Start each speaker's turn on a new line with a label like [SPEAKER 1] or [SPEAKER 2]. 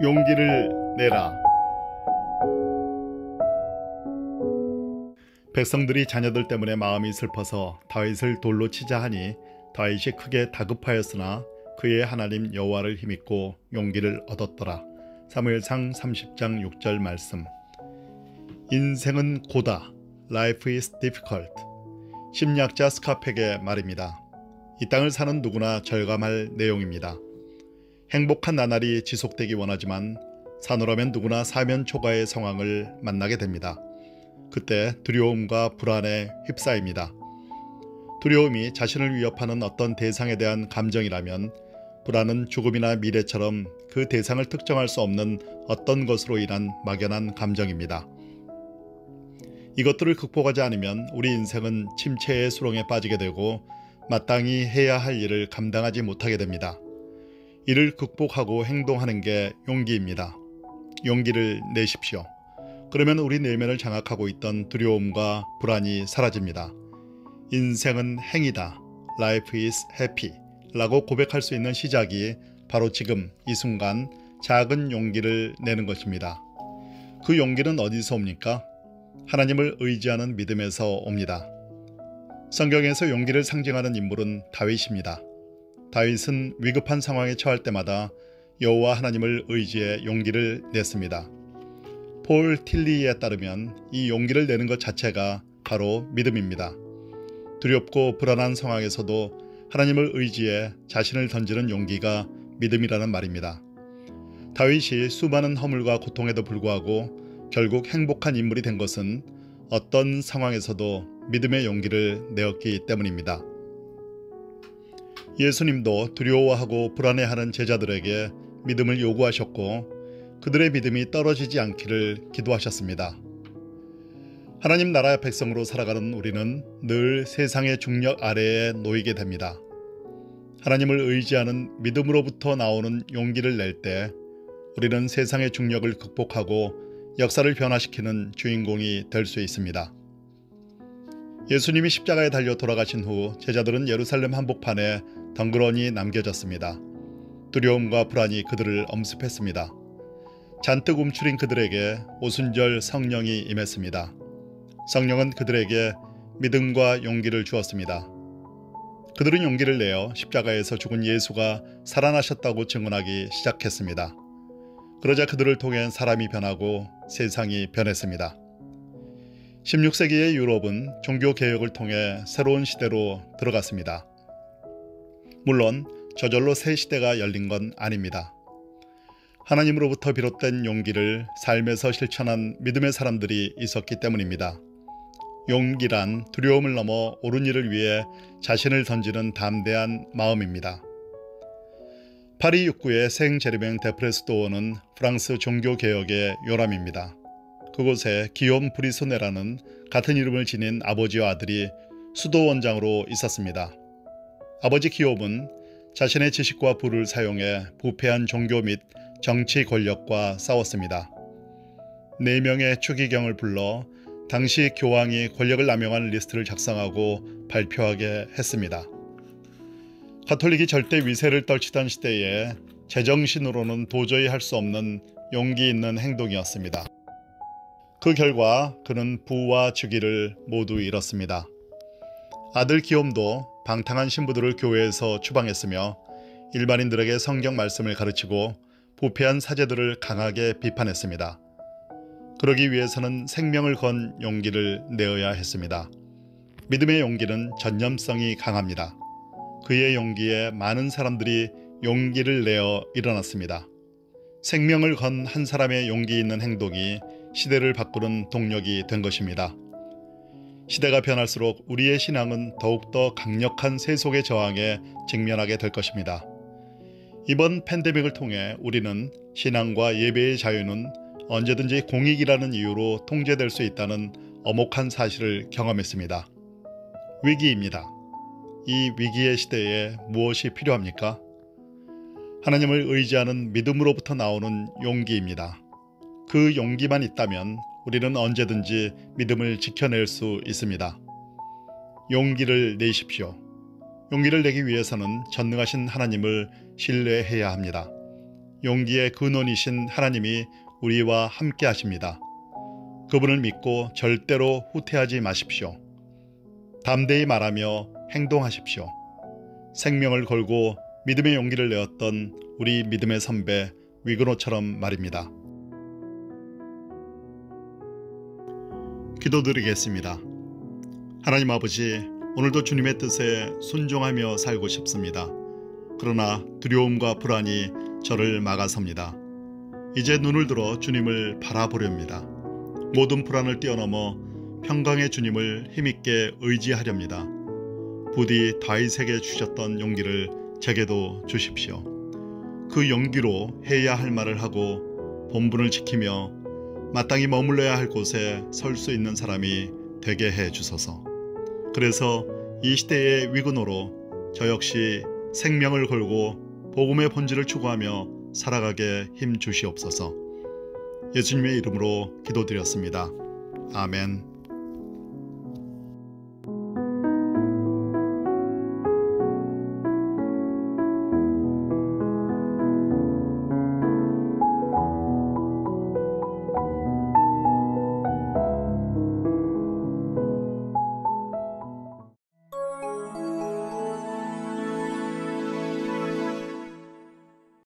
[SPEAKER 1] 용기를 내라. 백성들이 자녀들 때문에 마음이 슬퍼서 다윗을 돌로 치자 하니 다윗이 크게 다급하였으나 그의 하나님 여호와를 힘입고 용기를 얻었더라. 사무엘상 30장 6절 말씀. 인생은 고다. Life is difficult. 심리학자 스카펙의 말입니다. 이 땅을 사는 누구나 절감할 내용입니다. 행복한 나날이 지속되기 원하지만 사노라면 누구나 사면 초가의 상황을 만나게 됩니다. 그때 두려움과 불안에 휩싸입니다. 두려움이 자신을 위협하는 어떤 대상에 대한 감정이라면 불안은 죽음이나 미래처럼 그 대상을 특정할 수 없는 어떤 것으로 인한 막연한 감정입니다. 이것들을 극복하지 않으면 우리 인생은 침체의 수렁에 빠지게 되고 마땅히 해야 할 일을 감당하지 못하게 됩니다. 이를 극복하고 행동하는 게 용기입니다. 용기를 내십시오. 그러면 우리 내면을 장악하고 있던 두려움과 불안이 사라집니다. 인생은 행이다. Life is happy. 라고 고백할 수 있는 시작이 바로 지금 이 순간 작은 용기를 내는 것입니다. 그 용기는 어디서 옵니까? 하나님을 의지하는 믿음에서 옵니다. 성경에서 용기를 상징하는 인물은 다윗입니다. 다윗은 위급한 상황에 처할 때마다 여호와 하나님을 의지해 용기를 냈습니다. 폴 틸리에 따르면 이 용기를 내는 것 자체가 바로 믿음입니다. 두렵고 불안한 상황에서도 하나님을 의지해 자신을 던지는 용기가 믿음이라는 말입니다. 다윗이 수많은 허물과 고통에도 불구하고 결국 행복한 인물이 된 것은 어떤 상황에서도 믿음의 용기를 내었기 때문입니다. 예수님도 두려워하고 불안해하는 제자들에게 믿음을 요구하셨고 그들의 믿음이 떨어지지 않기를 기도하셨습니다. 하나님 나라의 백성으로 살아가는 우리는 늘 세상의 중력 아래에 놓이게 됩니다. 하나님을 의지하는 믿음으로부터 나오는 용기를 낼 때 우리는 세상의 중력을 극복하고 역사를 변화시키는 주인공이 될 수 있습니다. 예수님이 십자가에 달려 돌아가신 후 제자들은 예루살렘 한복판에 덩그러니 남겨졌습니다. 두려움과 불안이 그들을 엄습했습니다. 잔뜩 움츠린 그들에게 오순절 성령이 임했습니다. 성령은 그들에게 믿음과 용기를 주었습니다. 그들은 용기를 내어 십자가에서 죽은 예수가 살아나셨다고 증언하기 시작했습니다. 그러자 그들을 통해 사람이 변하고 세상이 변했습니다. 16세기의 유럽은 종교개혁을 통해 새로운 시대로 들어갔습니다. 물론 저절로 새 시대가 열린 건 아닙니다. 하나님으로부터 비롯된 용기를 삶에서 실천한 믿음의 사람들이 있었기 때문입니다. 용기란 두려움을 넘어 옳은 일을 위해 자신을 던지는 담대한 마음입니다. 파리 6구의 생 제르맹 데프레스도어는 프랑스 종교개혁의 요람입니다. 그곳에 기욤 브리소네라는 같은 이름을 지닌 아버지와 아들이 수도원장으로 있었습니다. 아버지 기욤은 자신의 지식과 부를 사용해 부패한 종교 및 정치 권력과 싸웠습니다. 4명의 추기경을 불러 당시 교황이 권력을 남용한 리스트를 작성하고 발표하게 했습니다. 가톨릭이 절대 위세를 떨치던 시대에 제정신으로는 도저히 할 수 없는 용기 있는 행동이었습니다. 그 결과 그는 부와 직위를 모두 잃었습니다. 아들 기욤도 방탕한 신부들을 교회에서 추방했으며 일반인들에게 성경 말씀을 가르치고 부패한 사제들을 강하게 비판했습니다. 그러기 위해서는 생명을 건 용기를 내어야 했습니다. 믿음의 용기는 전념성이 강합니다. 그의 용기에 많은 사람들이 용기를 내어 일어났습니다. 생명을 건 한 사람의 용기 있는 행동이 시대를 바꾸는 동력이 된 것입니다. 시대가 변할수록 우리의 신앙은 더욱더 강력한 세속의 저항에 직면하게 될 것입니다. 이번 팬데믹을 통해 우리는 신앙과 예배의 자유는 언제든지 공익이라는 이유로 통제될 수 있다는 엄혹한 사실을 경험했습니다. 위기입니다. 이 위기의 시대에 무엇이 필요합니까? 하나님을 의지하는 믿음으로부터 나오는 용기입니다. 그 용기만 있다면 우리는 언제든지 믿음을 지켜낼 수 있습니다. 용기를 내십시오. 용기를 내기 위해서는 전능하신 하나님을 신뢰해야 합니다. 용기의 근원이신 하나님이 우리와 함께 하십니다. 그분을 믿고 절대로 후퇴하지 마십시오. 담대히 말하며 행동하십시오. 생명을 걸고 믿음의 용기를 내었던 우리 믿음의 선배 위그노처럼 말입니다. 기도드리겠습니다. 하나님 아버지, 오늘도 주님의 뜻에 순종하며 살고 싶습니다. 그러나 두려움과 불안이 저를 막아섭니다. 이제 눈을 들어 주님을 바라보렵니다. 모든 불안을 뛰어넘어 평강의 주님을 힘있게 의지하렵니다. 부디 다윗에게 주셨던 용기를 제게도 주십시오. 그 용기로 해야 할 말을 하고 본분을 지키며 마땅히 머물러야 할 곳에 설 수 있는 사람이 되게 해 주소서. 그래서 이 시대의 위그노로 저 역시 생명을 걸고 복음의 본질을 추구하며 살아가게 힘 주시옵소서. 예수님의 이름으로 기도드렸습니다. 아멘.